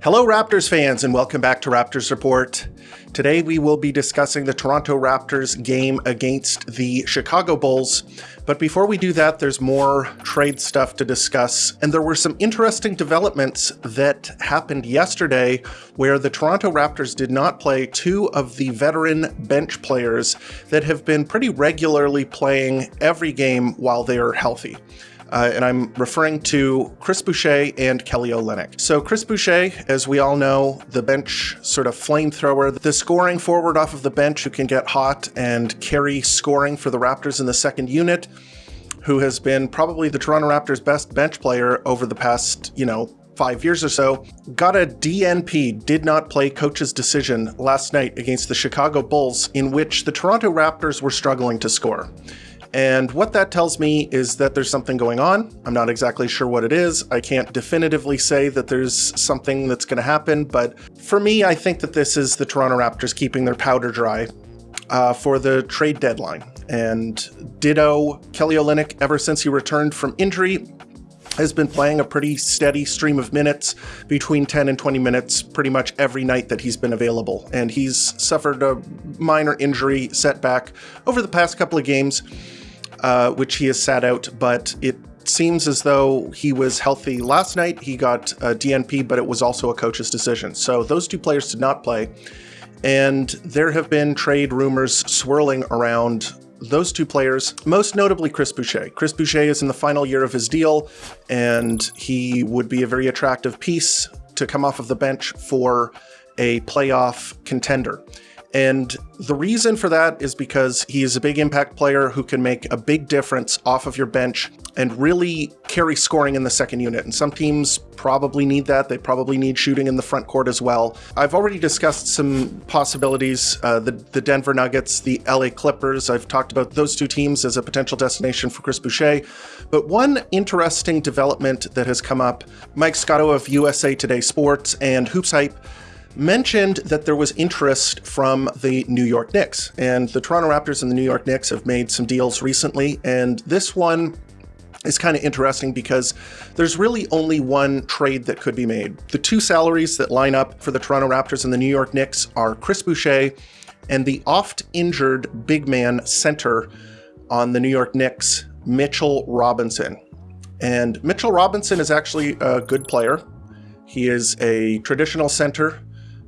Hello, Raptors fans, and welcome back to Raptors Report. Today we will be discussing the Toronto Raptors game against the Chicago Bulls. But before we do that, there's more trade stuff to discuss. And there were some interesting developments that happened yesterday where the Toronto Raptors did not play two of the veteran bench players that have been pretty regularly playing every game while they are healthy. And I'm referring to Chris Boucher and Kelly Olynyk. So Chris Boucher, as we all know, the bench sort of flamethrower, the scoring forward off of the bench who can get hot and carry scoring for the Raptors in the second unit, who has been probably the Toronto Raptors' best bench player over the past, 5 years or so, got a DNP, did not play coach's decision last night against the Chicago Bulls, in which the Toronto Raptors were struggling to score. And what that tells me is that there's something going on. I'm not exactly sure what it is. I can't definitively say that there's something that's going to happen, but for me, I think that this is the Toronto Raptors keeping their powder dry for the trade deadline. And ditto, Kelly Olynyk, ever since he returned from injury, has been playing a pretty steady stream of minutes, between 10 and 20 minutes, pretty much every night that he's been available. And he's suffered a minor injury setback over the past couple of games, which he has sat out, but it seems as though he was healthy last night. He got a DNP, but it was also a coach's decision. So those two players did not play. And there have been trade rumors swirling around those two players, most notably Chris Boucher. Chris Boucher is in the final year of his deal, and he would be a very attractive piece to come off of the bench for a playoff contender. And the reason for that is because he is a big impact player who can make a big difference off of your bench and really carry scoring in the second unit. And some teams probably need that. They probably need shooting in the front court as well. I've already discussed some possibilities, the Denver Nuggets, the LA Clippers. I've talked about those two teams as a potential destination for Chris Boucher. But one interesting development that has come up, Mike Scotto of USA Today Sports and Hoops Hype mentioned that there was interest from the New York Knicks. And the Toronto Raptors and the New York Knicks have made some deals recently. And this one is kind of interesting because there's really only one trade that could be made. The two salaries that line up for the Toronto Raptors and the New York Knicks are Chris Boucher and the oft-injured big man center on the New York Knicks, Mitchell Robinson. And Mitchell Robinson is actually a good player. He is a traditional center,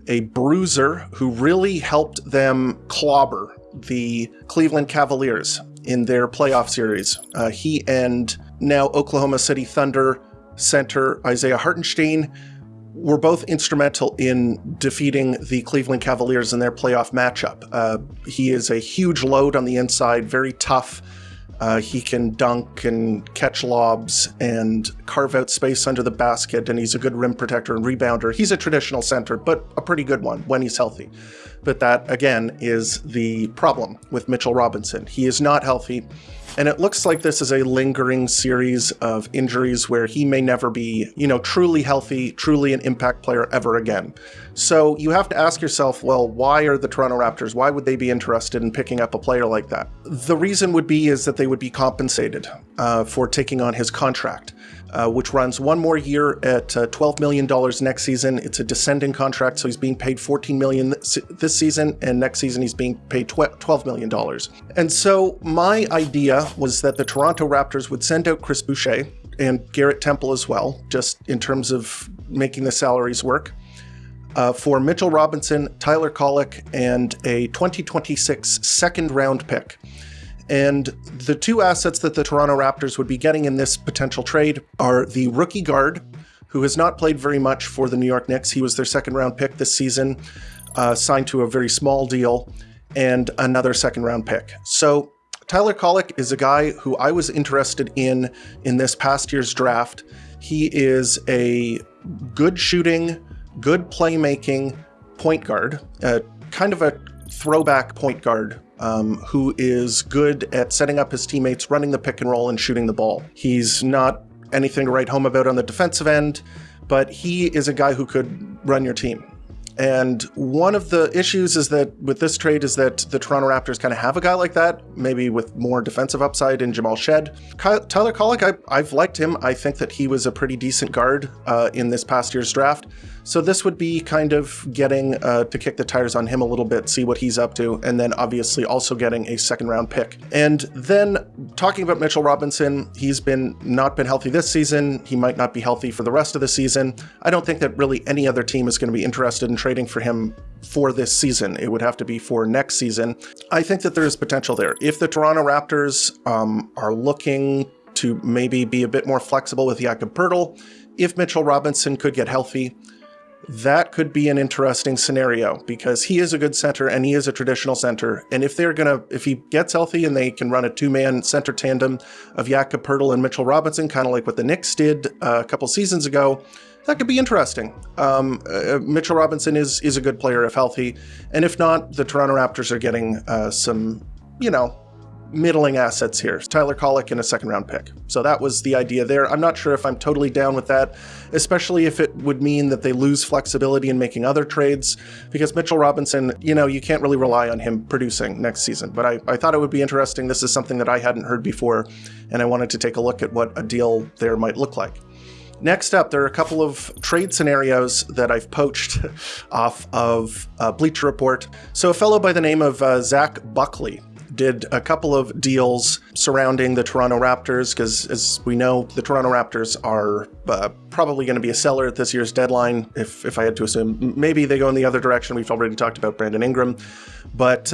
a bruiser who really helped them clobber the Cleveland Cavaliers in their playoff series. He and now Oklahoma City Thunder center Isaiah Hartenstein were both instrumental in defeating the Cleveland Cavaliers in their playoff matchup. He is a huge load on the inside, very tough. He can dunk and catch lobs and carve out space under the basket, and he's a good rim protector and rebounder. He's a traditional center, but a pretty good one when he's healthy. But that, again, is the problem with Mitchell Robinson. He is not healthy, and it looks like this is a lingering series of injuries where he may never be, truly healthy, truly an impact player ever again. So you have to ask yourself, well, why are the Toronto Raptors, why would they be interested in picking up a player like that? The reason would be is that they would be compensated for taking on his contract, which runs one more year at $12 million next season. It's a descending contract, so he's being paid $14 million this season, and next season he's being paid $12 million. And so my idea was that the Toronto Raptors would send out Chris Boucher and Garrett Temple as well, just in terms of making the salaries work, for Mitchell Robinson, Tyler Kolek, and a 2026 second-round pick. And the two assets that the Toronto Raptors would be getting in this potential trade are the rookie guard, who has not played very much for the New York Knicks. He was their second-round pick this season, signed to a very small deal, and another second-round pick. So Tyler Kolek is a guy who I was interested in this past year's draft. He is a good shooting, good playmaking point guard, kind of a throwback point guard who is good at setting up his teammates, running the pick and roll, and shooting the ball. He's not anything to write home about on the defensive end, but he is a guy who could run your team. And one of the issues is that with this trade is that the Toronto Raptors kind of have a guy like that, maybe with more defensive upside in Jamal Shed. Tyler Kolek, I've liked him. I think that he was a pretty decent guard in this past year's draft. So this would be kind of getting to kick the tires on him a little bit, see what he's up to, and then obviously also getting a second-round pick. And then talking about Mitchell Robinson, he's not been healthy this season. He might not be healthy for the rest of the season. I don't think that really any other team is going to be interested in trading for him for this season. It would have to be for next season. I think that there is potential there. If the Toronto Raptors are looking to maybe be a bit more flexible with Jakob Poeltl, if Mitchell Robinson could get healthy, that could be an interesting scenario because he is a good center and he is a traditional center. And if he gets healthy and they can run a two-man center tandem of Jakob Poeltl and Mitchell Robinson, kind of like what the Knicks did a couple seasons ago, that could be interesting. Mitchell Robinson is a good player if healthy. And if not, the Toronto Raptors are getting some, middling assets here. Tyler Kolek and a second-round pick. So that was the idea there. I'm not sure if I'm totally down with that, especially if it would mean that they lose flexibility in making other trades, because Mitchell Robinson, you can't really rely on him producing next season. But I thought it would be interesting. This is something that I hadn't heard before, and I wanted to take a look at what a deal there might look like. Next up, there are a couple of trade scenarios that I've poached off of Bleacher Report. So a fellow by the name of Zach Buckley did a couple of deals surrounding the Toronto Raptors, because as we know, the Toronto Raptors are probably going to be a seller at this year's deadline, if I had to assume. Maybe they go in the other direction. We've already talked about Brandon Ingram, but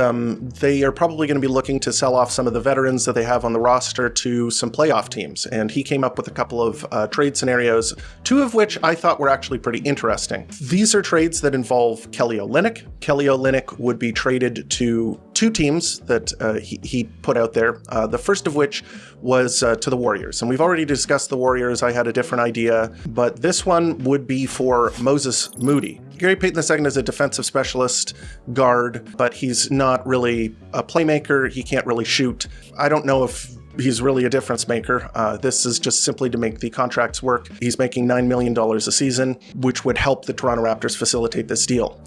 they are probably going to be looking to sell off some of the veterans that they have on the roster to some playoff teams. And he came up with a couple of trade scenarios, two of which I thought were actually pretty interesting. These are trades that involve Kelly Olynyk. Kelly Olynyk would be traded to two teams that he put out there. The first of which was to the Warriors. And we've already discussed the Warriors. I had a different idea, but this one would be for Moses Moody. Gary Payton II is a defensive specialist guard, but he's not really a playmaker. He can't really shoot. I don't know if he's really a difference maker. This is just simply to make the contracts work. He's making $9 million a season, which would help the Toronto Raptors facilitate this deal.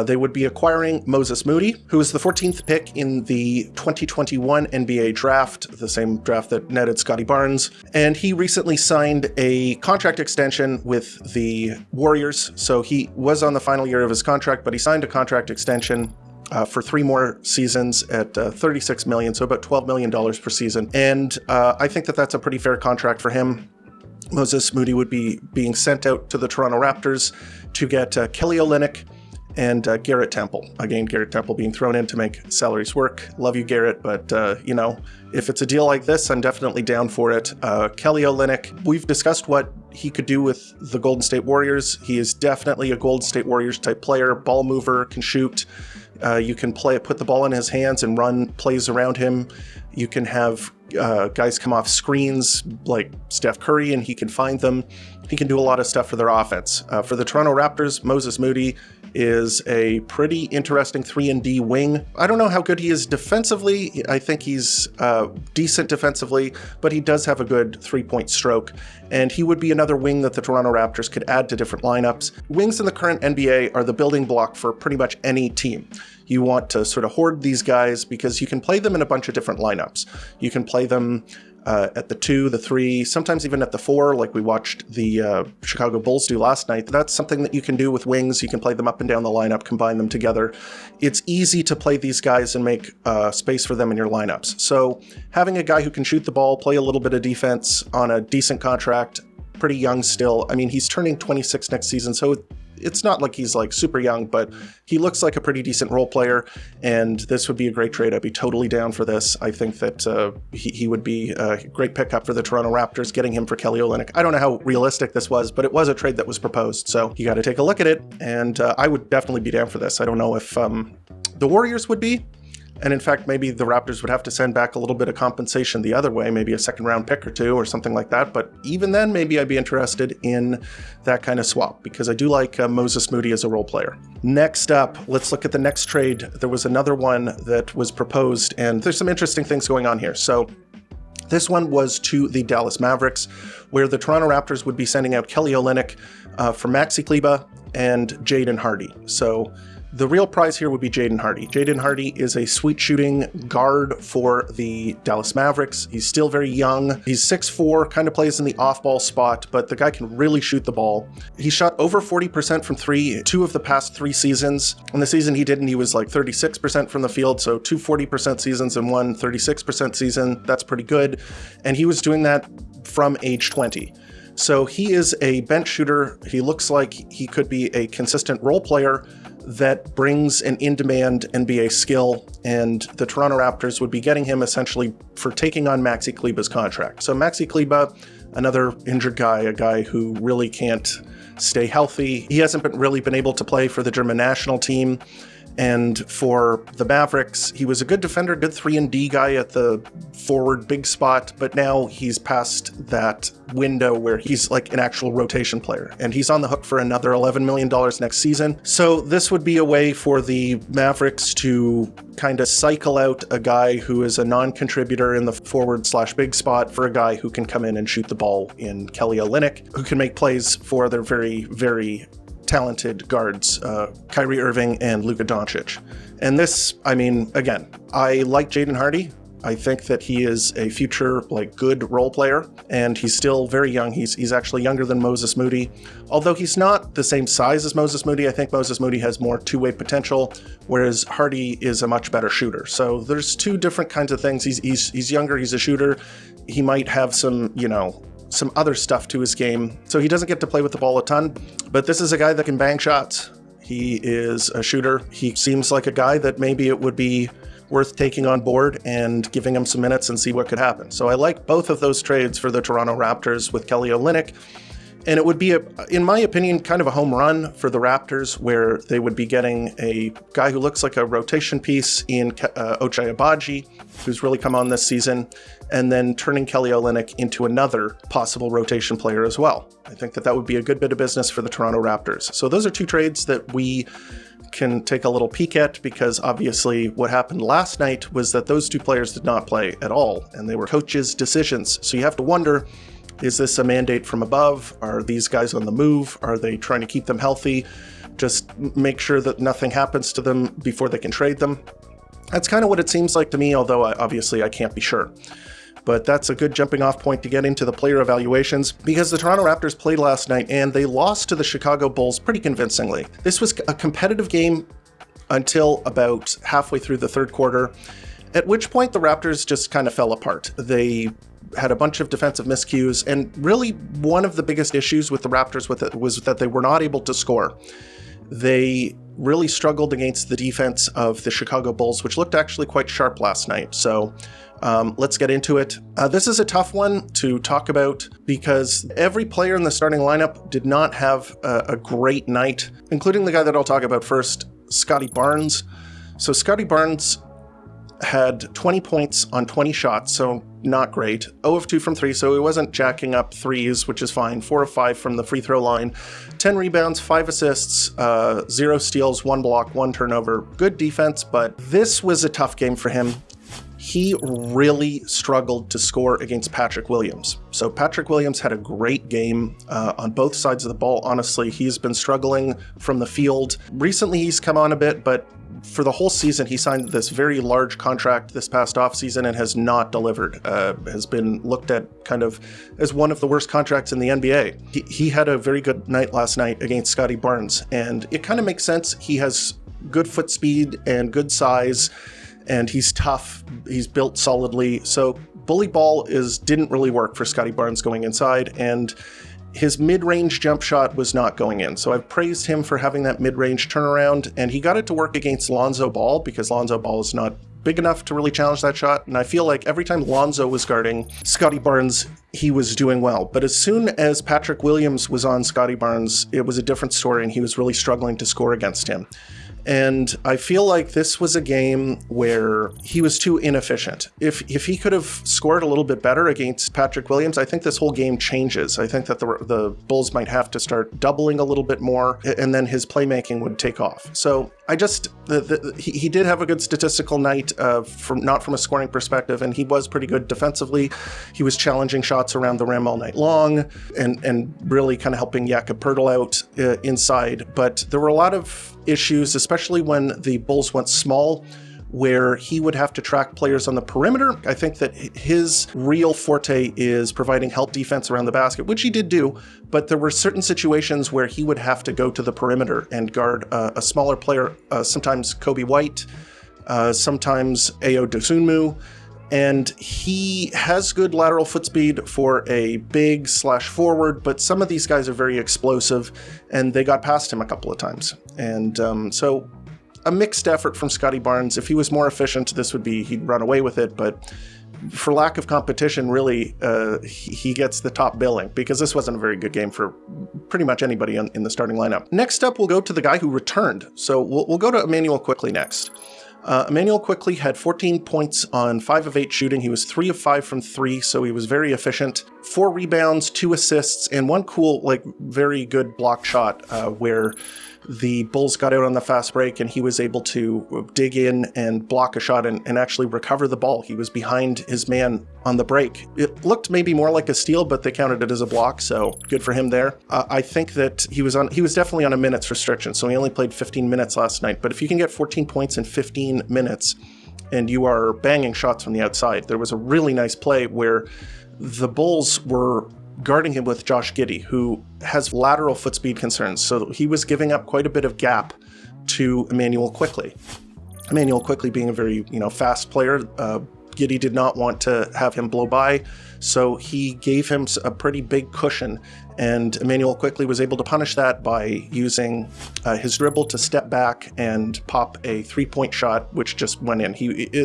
They would be acquiring Moses Moody, who is the 14th pick in the 2021 NBA draft, the same draft that netted Scottie Barnes. And he recently signed a contract extension with the Warriors. So he was on the final year of his contract, but he signed a contract extension for 3 more seasons at $36 million, so about $12 million per season. And I think that that's a pretty fair contract for him. Moses Moody would be being sent out to the Toronto Raptors to get Kelly Olynyk and Garrett Temple. Again, Garrett Temple being thrown in to make salaries work. Love you, Garrett, but if it's a deal like this, I'm definitely down for it. Kelly Olynyk, we've discussed what he could do with the Golden State Warriors. He is definitely a Golden State Warriors type player, ball mover, can shoot. You can put the ball in his hands and run plays around him. You can have guys come off screens like Steph Curry and he can find them. He can do a lot of stuff for their offense. For the Toronto Raptors, Moses Moody is a pretty interesting 3-and-D wing. I don't know how good he is defensively. I think he's decent defensively, but he does have a good three-point stroke. And he would be another wing that the Toronto Raptors could add to different lineups. Wings in the current NBA are the building block for pretty much any team. You want to sort of hoard these guys because you can play them in a bunch of different lineups. You can play them at the 2, the 3, sometimes even at the 4, like we watched the Chicago Bulls do last night. That's something that you can do with wings. You can play them up and down the lineup, combine them together. It's easy to play these guys and make space for them in your lineups. So having a guy who can shoot the ball, play a little bit of defense on a decent contract, pretty young still. I mean, he's turning 26 next season, so it's not like he's like super young, but he looks like a pretty decent role player, and this would be a great trade. I'd be totally down for this. I think that he would be a great pickup for the Toronto Raptors, getting him for Kelly Olynyk. I don't know how realistic this was, but it was a trade that was proposed, so you got to take a look at it, and I would definitely be down for this. I don't know if the Warriors would be. And in fact, maybe the Raptors would have to send back a little bit of compensation the other way, maybe a second-round pick or 2 or something like that. But even then, maybe I'd be interested in that kind of swap because I do like Moses Moody as a role player. Next up, let's look at the next trade. There was another one that was proposed, and there's some interesting things going on here. So this one was to the Dallas Mavericks, where the Toronto Raptors would be sending out Kelly Olynyk for Maxi Kleber and Jaden Hardy. So The real prize here would be Jaden Hardy. Jaden Hardy is a sweet shooting guard for the Dallas Mavericks. He's still very young. He's 6'4", kind of plays in the off-ball spot, but the guy can really shoot the ball. He shot over 40% from three 2 of the past 3 seasons. In the season he didn't, he was like 36% from the field, so 2 40% seasons and 1 36% season. That's pretty good. And he was doing that from age 20. So he is a bench shooter. He looks like he could be a consistent role player that brings an in-demand NBA skill, and the Toronto Raptors would be getting him essentially for taking on Maxi Kleber's contract. So Maxi Kleber, another injured guy, a guy who really can't stay healthy. He hasn't really been able to play for the German national team. And for the Mavericks, he was a good defender, good 3-and-D guy at the forward big spot, but now he's past that window where he's like an actual rotation player, and he's on the hook for another $11 million next season. So this would be a way for the Mavericks to kind of cycle out a guy who is a non-contributor in the forward/big spot for a guy who can come in and shoot the ball in Kelly Olynyk, who can make plays for their very, very talented guards, Kyrie Irving and Luka Doncic. And this, I mean, again, I like Jaden Hardy. I think that he is a future, like, good role player, and he's still very young. He's actually younger than Moses Moody. Although he's not the same size as Moses Moody, I think Moses Moody has more two-way potential, whereas Hardy is a much better shooter. So there's two different kinds of things. He's younger, he's a shooter. He might have some, some other stuff to his game. So he doesn't get to play with the ball a ton, but this is a guy that can bang shots. He is a shooter. He seems like a guy that maybe it would be worth taking on board and giving him some minutes and see what could happen. So I like both of those trades for the Toronto Raptors with Kelly Olynyk. And it would be, in my opinion, kind of a home run for the Raptors, where they would be getting a guy who looks like a rotation piece in Ochai Agbaji, who's really come on this season, and then turning Kelly Olynyk into another possible rotation player as well. I think that would be a good bit of business for the Toronto Raptors. So those are two trades that we can take a little peek at, because obviously what happened last night was that those two players did not play at all, and they were coaches' decisions. So you have to wonder, is this a mandate from above? Are these guys on the move? Are they trying to keep them healthy? Just make sure that nothing happens to them before they can trade them. That's kind of what it seems like to me, although obviously I can't be sure. But that's a good jumping off point to get into the player evaluations, because the Toronto Raptors played last night and they lost to the Chicago Bulls pretty convincingly. This was a competitive game until about halfway through the third quarter, at which point the Raptors just kind of fell apart. They had a bunch of defensive miscues, and really one of the biggest issues with the Raptors was that they were not able to score. They really struggled against the defense of the Chicago Bulls, which looked actually quite sharp last night. So let's get into it. This is a tough one to talk about because every player in the starting lineup did not have a great night, including the guy that I'll talk about first, Scotty Barnes. So Scotty Barnes had 20 points on 20 shots, so not great. 0 of 2 from 3, so he wasn't jacking up threes, which is fine. 4 of 5 from the free throw line. 10 rebounds, 5 assists, 0 steals, 1 block, 1 turnover. Good defense, but this was a tough game for him. He really struggled to score against Patrick Williams. So Patrick Williams had a great game on both sides of the ball. Honestly, he's been struggling from the field. Recently, he's come on a bit, but for the whole season, he signed this very large contract this past offseason and has not delivered. Has been looked at kind of as one of the worst contracts in the NBA. He had a very good night last night against Scotty Barnes, and it kind of makes sense. He has good foot speed and good size, and he's tough. He's built solidly. So bully ball didn't really work for Scotty Barnes going inside, and his mid-range jump shot was not going in. So I've praised him for having that mid-range turnaround, and he got it to work against Lonzo Ball because Lonzo Ball is not big enough to really challenge that shot. And I feel like every time Lonzo was guarding Scotty Barnes, he was doing well. But as soon as Patrick Williams was on Scotty Barnes, it was a different story, and he was really struggling to score against him. And I feel like this was a game where he was too inefficient. If he could have scored a little bit better against Patrick Williams, I think this whole game changes. I think that the Bulls might have to start doubling a little bit more, and then his playmaking would take off. So he did have a good statistical night, not from a scoring perspective, and he was pretty good defensively. He was challenging shots around the rim all night long, and really kind of helping Jakob Poeltl out inside. But there were a lot of issues, especially especially when the Bulls went small, where he would have to track players on the perimeter. I think that his real forte is providing help defense around the basket, which he did do, but there were certain situations where he would have to go to the perimeter and guard a smaller player, sometimes Kobe White, sometimes Ayo Dosunmu, and he has good lateral foot speed for a big / forward, but some of these guys are very explosive, and they got past him a couple of times. And so a mixed effort from Scottie Barnes. If he was more efficient, he'd run away with it, but for lack of competition, really, he gets the top billing, because this wasn't a very good game for pretty much anybody in the starting lineup. Next up, we'll go to the guy who returned. So we'll go to Immanuel Quickley next. Immanuel Quickley had 14 points on 5 of 8 shooting. He was 3 of 5 from 3, so he was very efficient. 4 rebounds, 2 assists, and one cool, very good block shot where the Bulls got out on the fast break and he was able to dig in and block a shot and actually recover the ball. He was behind his man on the break. It looked maybe more like a steal, but they counted it as a block, so good for him there. I think that he was definitely on a minutes restriction, so he only played 15 minutes last night. But if you can get 14 points in 15 minutes and you are banging shots from the outside, there was a really nice play where the Bulls were guarding him with Josh Giddey, who has lateral foot speed concerns. So he was giving up quite a bit of gap to Immanuel Quickley. Immanuel Quickley being a very, fast player, Giddey did not want to have him blow by, so he gave him a pretty big cushion, and Immanuel Quickley was able to punish that by using his dribble to step back and pop a 3-point shot, which just went in.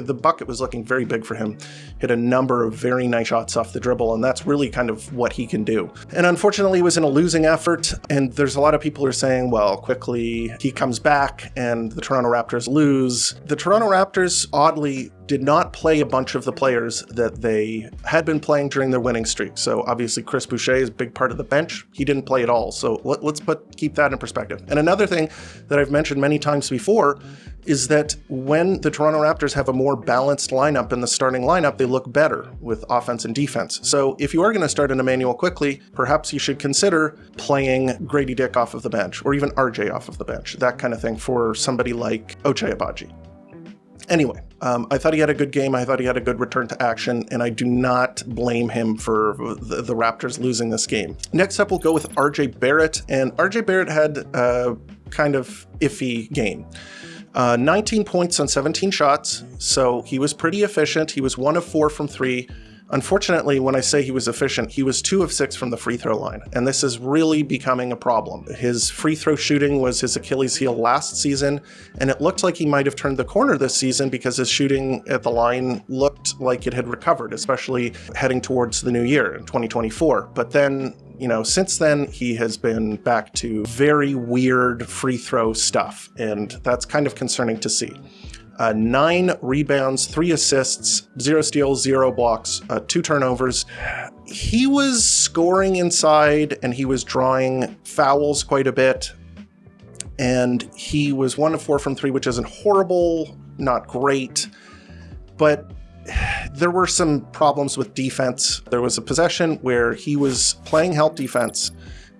The bucket was looking very big for him. Hit a number of very nice shots off the dribble, and that's really kind of what he can do. And unfortunately, he was in a losing effort, and there's a lot of people who are saying, well, Quickley, he comes back, and the Toronto Raptors lose. The Toronto Raptors, oddly, did not play a bunch of the players that they had been playing during their winning streak. So obviously Chris Boucher is a big part of the bench. He didn't play at all. So let's keep that in perspective. And another thing that I've mentioned many times before is that when the Toronto Raptors have a more balanced lineup in the starting lineup, they look better with offense and defense. So if you are going to start an Immanuel Quickley, perhaps you should consider playing Grady Dick off of the bench, or even RJ off of the bench, that kind of thing, for somebody like Ochai Agbaji. Anyway, I thought he had a good game. I thought he had a good return to action, and I do not blame him for the Raptors losing this game. Next up, we'll go with RJ Barrett, and RJ Barrett had a kind of iffy game. 19 points on 17 shots, so he was pretty efficient. He was 1 of 4 from 3. Unfortunately, when I say he was efficient, he was 2 of 6 from the free throw line, and this is really becoming a problem. His free throw shooting was his Achilles heel last season, and it looked like he might have turned the corner this season because his shooting at the line looked like it had recovered, especially heading towards the new year in 2024. But then, since then, he has been back to very weird free throw stuff, and that's kind of concerning to see. 9 rebounds, 3 assists, 0 steals, 0 blocks, 2 turnovers. He was scoring inside and he was drawing fouls quite a bit. And he was 1 of 4 from 3, which isn't horrible, not great. But there were some problems with defense. There was a possession where he was playing help defense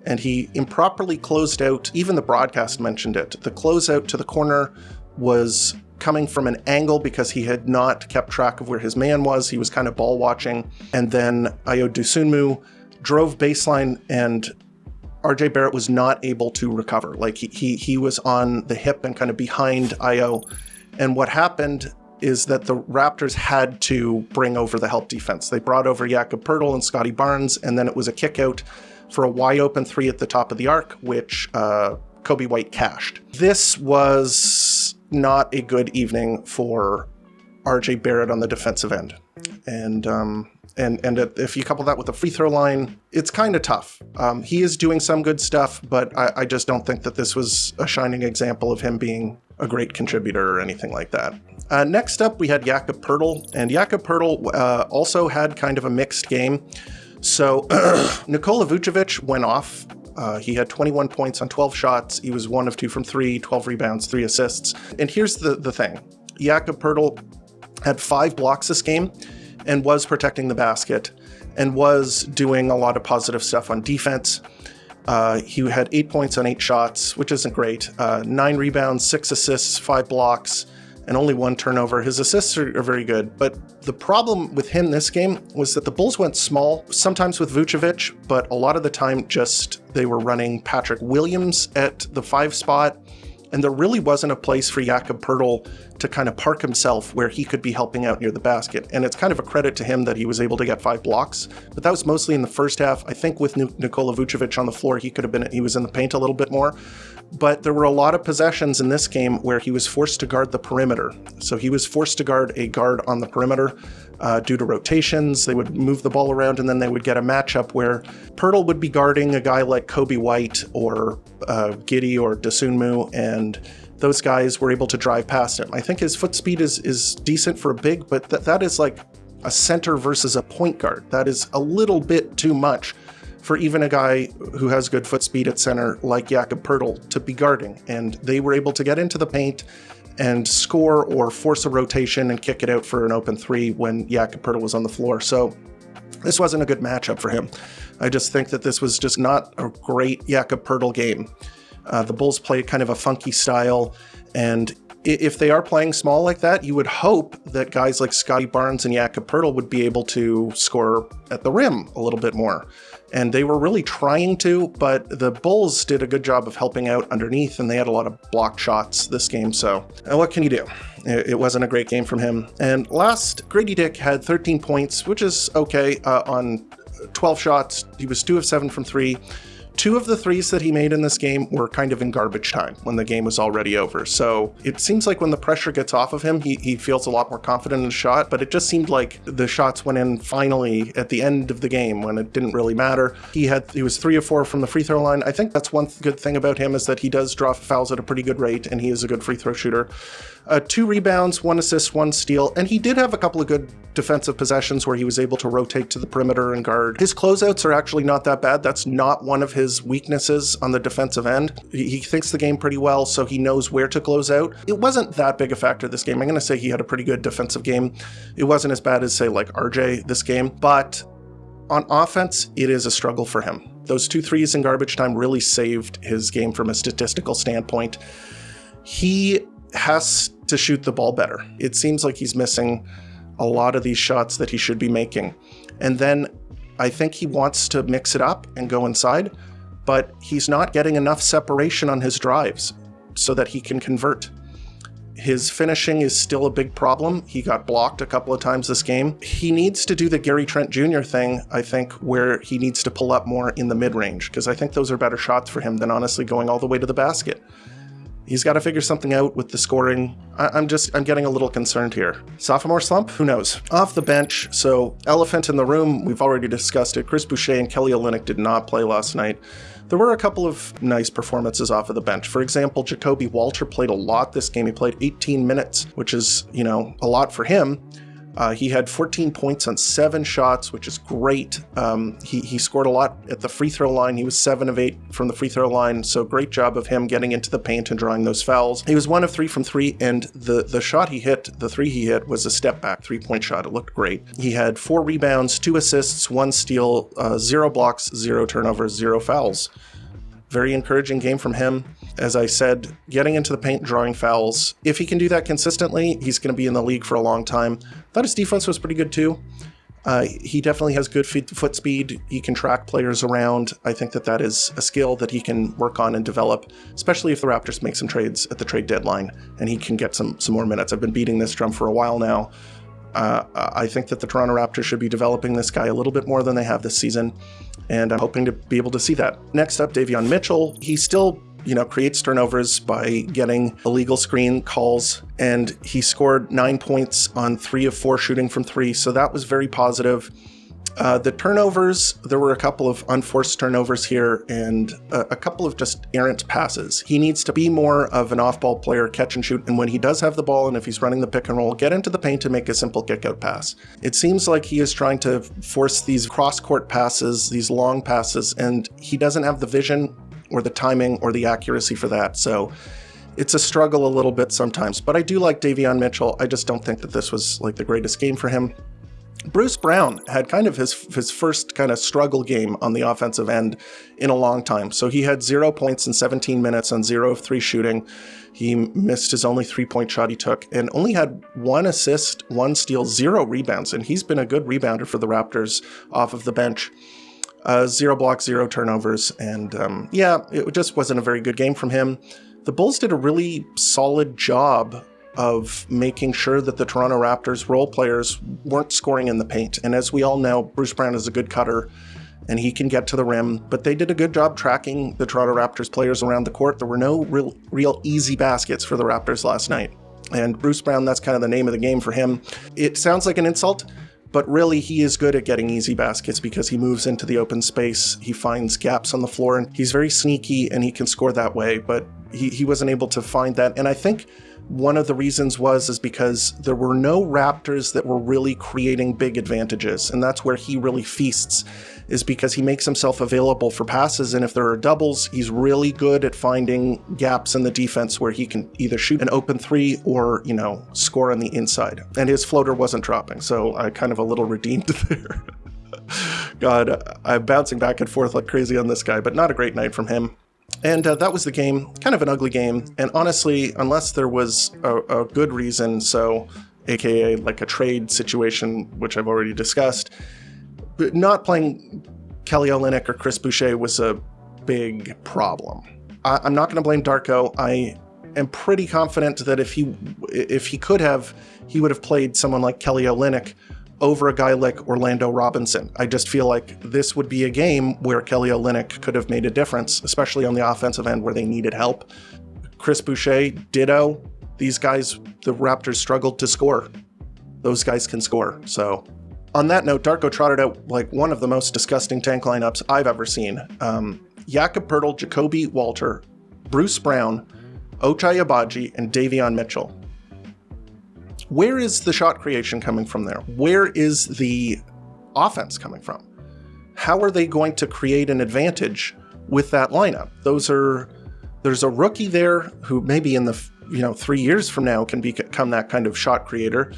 and he improperly closed out. Even the broadcast mentioned it. The closeout to the corner was coming from an angle because he had not kept track of where his man was. He was kind of ball watching. And then Ayo Dosunmu drove baseline and RJ Barrett was not able to recover. He was on the hip and kind of behind Ayo. And what happened is that the Raptors had to bring over the help defense. They brought over Jakob Poeltl and Scottie Barnes, and then it was a kick out for a wide open 3 at the top of the arc, which Kobe White cashed. This was not a good evening for RJ Barrett on the defensive end. And if you couple that with the free throw line, it's kind of tough. He is doing some good stuff, but I just don't think that this was a shining example of him being a great contributor or anything like that. Next up, we had Jakob Poeltl, and Jakob Poeltl also had kind of a mixed game. So Nikola Vucevic went off. He had 21 points on 12 shots. He was 1 of 2 from 3, 12 rebounds, 3 assists. And here's the thing. Jakob Poeltl had 5 blocks this game and was protecting the basket and was doing a lot of positive stuff on defense. He had 8 points on 8 shots, which isn't great. 9 rebounds, 6 assists, 5 blocks, and only 1 turnover. His assists are very good, but the problem with him this game was that the Bulls went small, sometimes with Vucevic, but a lot of the time they were running Patrick Williams at the 5 spot, and there really wasn't a place for Jakob Poeltl to kind of park himself where he could be helping out near the basket. And it's kind of a credit to him that he was able to get 5 blocks, but that was mostly in the first half. I think with Nikola Vucevic on the floor, he was in the paint a little bit more. But there were a lot of possessions in this game where he was forced to guard the perimeter. So he was forced to guard a guard on the perimeter due to rotations. They would move the ball around, and then they would get a matchup where Poeltl would be guarding a guy like Kobe White or Giddey or Dosunmu, and those guys were able to drive past him. I think his foot speed is decent for a big, but that is like a center versus a point guard. That is a little bit too much for even a guy who has good foot speed at center like Jakob Poeltl to be guarding. And they were able to get into the paint and score or force a rotation and kick it out for an open 3 when Jakob Poeltl was on the floor. So this wasn't a good matchup for him. I just think that this was just not a great Jakob Poeltl game. The Bulls play kind of a funky style, and if they are playing small like that, you would hope that guys like Scotty Barnes and Jakob Poeltl would be able to score at the rim a little bit more. And they were really trying to, but the Bulls did a good job of helping out underneath, and they had a lot of blocked shots this game. So what can you do? It wasn't a great game from him. And last, Grady Dick had 13 points, which is okay on 12 shots. He was 2 of 7 from 3. 2 of the threes that he made in this game were kind of in garbage time when the game was already over. So it seems like when the pressure gets off of him, he feels a lot more confident in the shot, but it just seemed like the shots went in finally at the end of the game when it didn't really matter. He was 3 of 4 from the free throw line. I think that's one good thing about him is that he does draw fouls at a pretty good rate, and he is a good free throw shooter. 2 rebounds, 1 assist, 1 steal, and he did have a couple of good defensive possessions where he was able to rotate to the perimeter and guard. His closeouts are actually not that bad. That's not one of his weaknesses on the defensive end. He thinks the game pretty well, so he knows where to close out. It wasn't that big a factor this game. I'm going to say he had a pretty good defensive game. It wasn't as bad as, say, like RJ this game, but on offense, it is a struggle for him. Those 2 threes in garbage time really saved his game from a statistical standpoint. He has to shoot the ball better. It seems like he's missing a lot of these shots that he should be making. And then I think he wants to mix it up and go inside, but he's not getting enough separation on his drives so that he can convert. His finishing is still a big problem. He got blocked a couple of times this game. He needs to do the Gary Trent Jr. thing, I think, where he needs to pull up more in the mid-range, because I think those are better shots for him than honestly going all the way to the basket. He's got to figure something out with the scoring. I'm getting a little concerned here. Sophomore slump? Who knows? Off the bench, so elephant in the room, we've already discussed it. Chris Boucher and Kelly Olynyk did not play last night. There were a couple of nice performances off of the bench. For example, Jacoby Walter played a lot this game. He played 18 minutes, which is, a lot for him. He had 14 points on 7 shots, which is great. He scored a lot at the free throw line. He was 7 of 8 from the free throw line, so great job of him getting into the paint and drawing those fouls. He was 1 of 3 from 3, and the shot he hit, the 3 he hit, was a step back 3-point shot. It looked great. He had 4 rebounds, 2 assists, 1 steal, 0 blocks, 0 turnovers, 0 fouls. Very encouraging game from him. As I said, getting into the paint, drawing fouls. If he can do that consistently, he's going to be in the league for a long time. Thought his defense was pretty good too. He definitely has good foot speed. He can track players around. I think that is a skill that he can work on and develop, especially if the Raptors make some trades at the trade deadline and he can get some more minutes. I've been beating this drum for a while now. I think that the Toronto Raptors should be developing this guy a little bit more than they have this season, and I'm hoping to be able to see that. Next up, Davion Mitchell. He still creates turnovers by getting illegal screen calls, and he scored 9 points on 3 of 4 shooting from 3, so that was very positive. The turnovers, there were a couple of unforced turnovers here and a couple of just errant passes. He needs to be more of an off-ball player, catch and shoot, and when he does have the ball and if he's running the pick and roll, get into the paint and make a simple kick-out pass. It seems like he is trying to force these cross-court passes, these long passes, and he doesn't have the vision or the timing or the accuracy for that. So it's a struggle a little bit sometimes, but I do like Davion Mitchell. I just don't think that this was like the greatest game for him. Bruce Brown had kind of his first kind of struggle game on the offensive end in a long time. So he had 0 points in 17 minutes on 0 of 3 shooting. He missed his only 3-point shot he took and only had 1 assist, 1 steal, 0 rebounds. And he's been a good rebounder for the Raptors off of the bench. 0 blocks, 0 turnovers. And it just wasn't a very good game from him. The Bulls did a really solid job of making sure that the Toronto Raptors role players weren't scoring in the paint. And as we all know, Bruce Brown is a good cutter and he can get to the rim, but they did a good job tracking the Toronto Raptors players around the court. There were no real easy baskets for the Raptors last night. And Bruce Brown, that's kind of the name of the game for him. It sounds like an insult, but really he is good at getting easy baskets because he moves into the open space. He finds gaps on the floor and he's very sneaky and he can score that way, but he wasn't able to find that. And I think one of the reasons is because there were no Raptors that were really creating big advantages. And that's where he really feasts, is because he makes himself available for passes. And if there are doubles, he's really good at finding gaps in the defense where he can either shoot an open 3 or, score on the inside. And his floater wasn't dropping. So I kind of a little redeemed there. God, I'm bouncing back and forth like crazy on this guy, but not a great night from him. And that was the game, kind of an ugly game. And honestly, unless there was a good reason, so aka like a trade situation, which I've already discussed, but not playing Kelly Olynyk or Chris Boucher was a big problem. I'm not going to blame Darko. I am pretty confident that if he could have, he would have played someone like Kelly Olynyk over a guy like Orlando Robinson. I just feel like this would be a game where Kelly Olynyk could have made a difference, especially on the offensive end where they needed help. Chris Boucher, ditto. These guys, the Raptors struggled to score. Those guys can score. So on that note, Darko trotted out like one of the most disgusting tank lineups I've ever seen. Jakob Poeltl, Jacoby Walter, Bruce Brown, Ochai Agbaji, and Davion Mitchell. Where is the shot creation coming from there? Where is the offense coming from? How are they going to create an advantage with that lineup? There's a rookie there who maybe in the 3 years from now can become that kind of shot creator.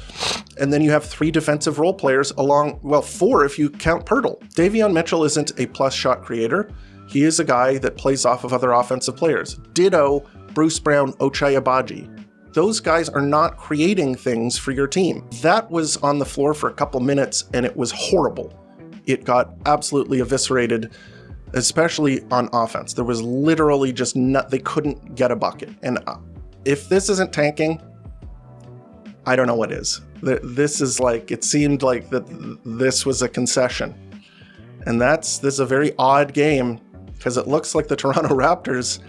And then you have 3 defensive role players 4 if you count Poeltl. Davion Mitchell isn't a plus shot creator. He is a guy that plays off of other offensive players. Ditto Bruce Brown, Ochai Agbaji. Those guys are not creating things for your team. That was on the floor for a couple minutes and it was horrible. It got absolutely eviscerated, especially on offense. There was literally just they couldn't get a bucket. And if this isn't tanking, I don't know what is. This is like, it seemed like that this was a concession. And this is a very odd game because it looks like the Toronto Raptors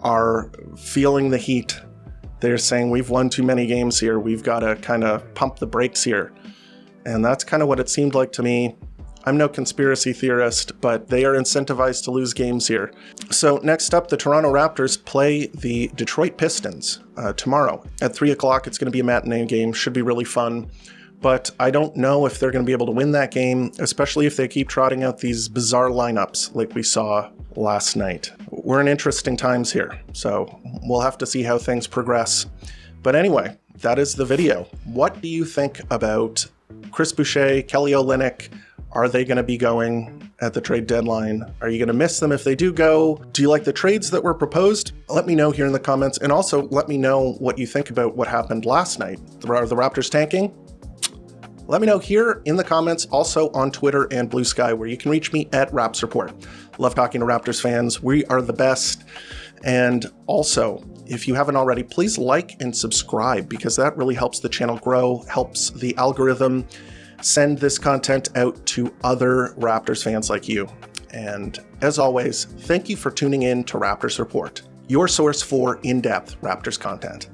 are feeling the heat. They're saying we've won too many games here. We've got to kind of pump the brakes here. And that's kind of what it seemed like to me. I'm no conspiracy theorist, but they are incentivized to lose games here. So next up, the Toronto Raptors play the Detroit Pistons tomorrow at 3 o'clock. It's going to be a matinee game. Should be really fun. But I don't know if they're going to be able to win that game, especially if they keep trotting out these bizarre lineups like we saw last night. We're in interesting times here, so we'll have to see how things progress. But anyway, that is the video. What do you think about Chris Boucher, Kelly Olynyk? Are they going to be going at the trade deadline? Are you going to miss them if they do go? Do you like the trades that were proposed? Let me know here in the comments, and also let me know what you think about what happened last night. Are the Raptors tanking? Let me know here in the comments, also on Twitter and Blue Sky, where you can reach me at Raps Report. Love talking to Raptors fans. We are the best. And also, if you haven't already, please like and subscribe because that really helps the channel grow, helps the algorithm send this content out to other Raptors fans like you. And as always, thank you for tuning in to Raptors Report, your source for in-depth Raptors content.